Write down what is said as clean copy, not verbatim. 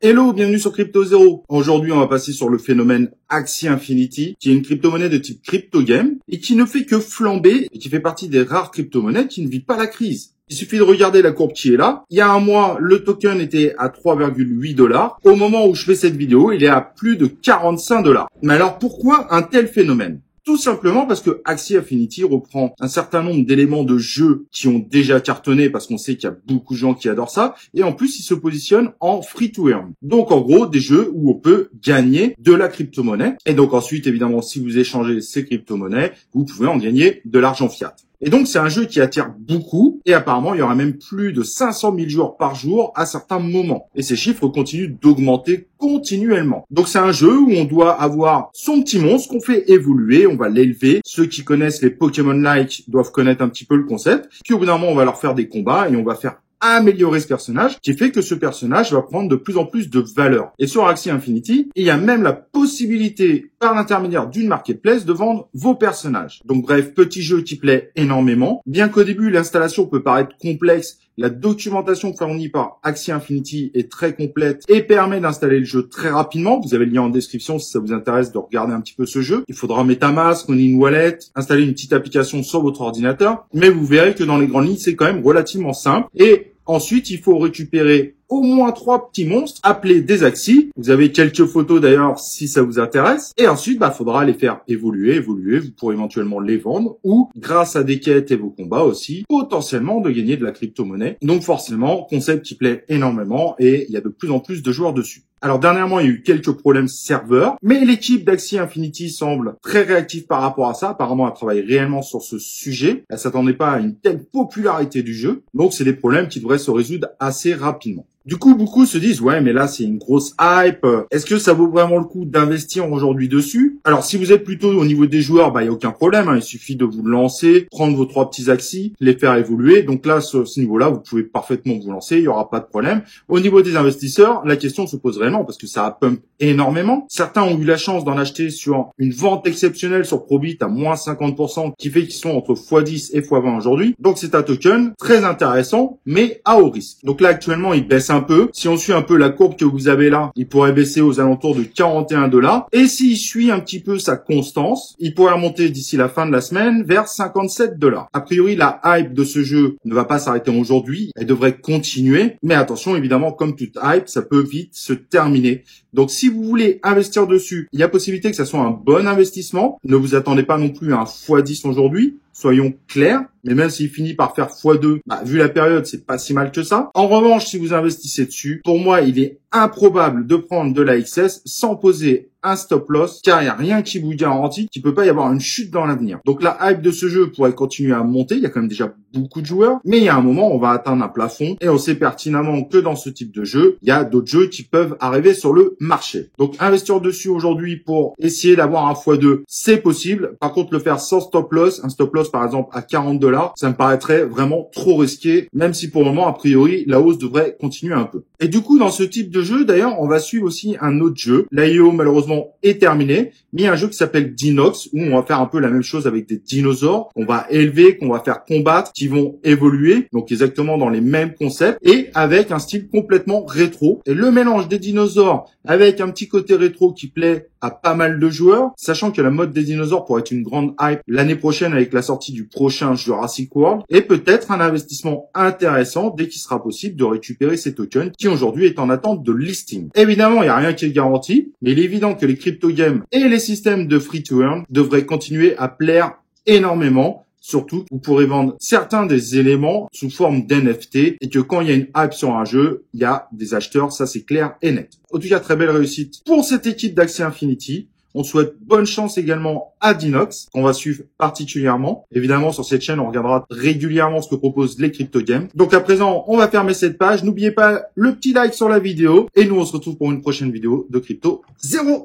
Hello, bienvenue sur Crypto Zero. Aujourd'hui, on va passer sur le phénomène Axie Infinity, qui est une crypto-monnaie de type crypto-game et qui ne fait que flamber et qui fait partie des rares crypto-monnaies qui ne vit pas la crise. Il suffit de regarder la courbe qui est là. Il y a un mois, le token était à 3,8 $. Au moment où je fais cette vidéo, il est à plus de 45 $. Mais alors, pourquoi un tel phénomène ? Tout simplement parce que Axie Infinity reprend un certain nombre d'éléments de jeu qui ont déjà cartonné parce qu'on sait qu'il y a beaucoup de gens qui adorent ça. Et en plus, il se positionne en free to earn. Donc, en gros, des jeux où on peut gagner de la crypto-monnaie. Et donc, ensuite, évidemment, si vous échangez ces crypto-monnaies, vous pouvez en gagner de l'argent fiat. Et donc, c'est un jeu qui attire beaucoup. Et apparemment, il y aura même plus de 500 000 joueurs par jour à certains moments. Et ces chiffres continuent d'augmenter continuellement. Donc, c'est un jeu où on doit avoir son petit monstre qu'on fait évoluer. On va l'élever. Ceux qui connaissent les Pokémon-like doivent connaître un petit peu le concept. Puis, au bout d'un moment, on va leur faire des combats et on va faire améliorer ce personnage, qui fait que ce personnage va prendre de plus en plus de valeur. Et sur Axie Infinity, il y a même la possibilité, par l'intermédiaire d'une marketplace, de vendre vos personnages. Donc bref, petit jeu qui plaît énormément. Bien qu'au début, l'installation peut paraître complexe, la documentation fournie par Axie Infinity est très complète et permet d'installer le jeu très rapidement. Vous avez le lien en description si ça vous intéresse de regarder un petit peu ce jeu. Il faudra MetaMask, une wallet, installer une petite application sur votre ordinateur. Mais vous verrez que dans les grandes lignes, c'est quand même relativement simple. Et ensuite, il faut récupérer au moins 3 petits monstres appelés des Axies. Vous avez quelques photos d'ailleurs si ça vous intéresse. Et ensuite, faudra les faire évoluer. Vous pourrez éventuellement les vendre ou, grâce à des quêtes et vos combats aussi, potentiellement de gagner de la crypto-monnaie. Donc forcément, concept qui plaît énormément et il y a de plus en plus de joueurs dessus. Alors dernièrement, il y a eu quelques problèmes serveurs, mais l'équipe d'Axie Infinity semble très réactive par rapport à ça. Apparemment, elle travaille réellement sur ce sujet. Elle s'attendait pas à une telle popularité du jeu. Donc c'est des problèmes qui devraient se résoudre assez rapidement. Du coup, beaucoup se disent, ouais, mais là, c'est une grosse hype. Est-ce que ça vaut vraiment le coup d'investir aujourd'hui dessus? Alors, si vous êtes plutôt au niveau des joueurs, il n'y a aucun problème. Il suffit de vous lancer, prendre vos 3 petits Axies, les faire évoluer. Donc là, ce niveau-là, vous pouvez parfaitement vous lancer. Il n'y aura pas de problème. Au niveau des investisseurs, la question se pose réellement parce que ça a pump énormément. Certains ont eu la chance d'en acheter sur une vente exceptionnelle sur Probit à moins 50%, qui fait qu'ils sont entre x10 et x20 aujourd'hui. Donc, c'est un token très intéressant, mais à haut risque. Donc là, actuellement, il baisse un peu. Si on suit un peu la courbe que vous avez là, il pourrait baisser aux alentours de 41 $. Et s'il suit un petit peu sa constance, il pourrait remonter d'ici la fin de la semaine vers 57 $. A priori, la hype de ce jeu ne va pas s'arrêter aujourd'hui. Elle devrait continuer. Mais attention, évidemment, comme toute hype, ça peut vite se terminer. Donc, si vous voulez investir dessus, il y a possibilité que ça soit un bon investissement. Ne vous attendez pas non plus à un x10 aujourd'hui. Soyons clairs, mais même s'il finit par faire x2, vu la période, c'est pas si mal que ça. En revanche, si vous investissez dessus, pour moi, il est improbable de prendre de la XS sans poser un stop loss, car il n'y a rien qui vous garantit qu'il peut pas y avoir une chute dans l'avenir. Donc la hype de ce jeu pourrait continuer à monter, il y a quand même déjà beaucoup de joueurs, mais il y a un moment, on va atteindre un plafond, et on sait pertinemment que dans ce type de jeu, il y a d'autres jeux qui peuvent arriver sur le marché. Donc investir dessus aujourd'hui pour essayer d'avoir un x2, c'est possible. Par contre, le faire sans stop loss, un stop loss par exemple à 40 $, ça me paraîtrait vraiment trop risqué, même si pour le moment, a priori, la hausse devrait continuer un peu. Et du coup, dans ce type de jeu, d'ailleurs, on va suivre aussi un autre jeu. L'IEO, malheureusement, est terminé, mais il y a un jeu qui s'appelle Dinox, où on va faire un peu la même chose avec des dinosaures, qu'on va élever, qu'on va faire combattre, qui vont évoluer, donc exactement dans les mêmes concepts, et avec un style complètement rétro. Et le mélange des dinosaures avec un petit côté rétro qui plaît à pas mal de joueurs, sachant que la mode des dinosaures pourrait être une grande hype l'année prochaine avec la sortie du prochain Jurassic World, et peut-être un investissement intéressant dès qu'il sera possible de récupérer ces tokens qui aujourd'hui est en attente de listing. Évidemment, il n'y a rien qui est garanti, mais il est évident que les crypto games et les systèmes de free to earn devraient continuer à plaire énormément. Surtout, vous pourrez vendre certains des éléments sous forme d'NFT et que quand il y a une hype sur un jeu, il y a des acheteurs, ça c'est clair et net. En tout cas, très belle réussite pour cette équipe d'Axie Infinity. On souhaite bonne chance également à Dinox, qu'on va suivre particulièrement. Évidemment, sur cette chaîne, on regardera régulièrement ce que proposent les crypto games. Donc à présent, on va fermer cette page. N'oubliez pas le petit like sur la vidéo. Et nous, on se retrouve pour une prochaine vidéo de Crypto Zero.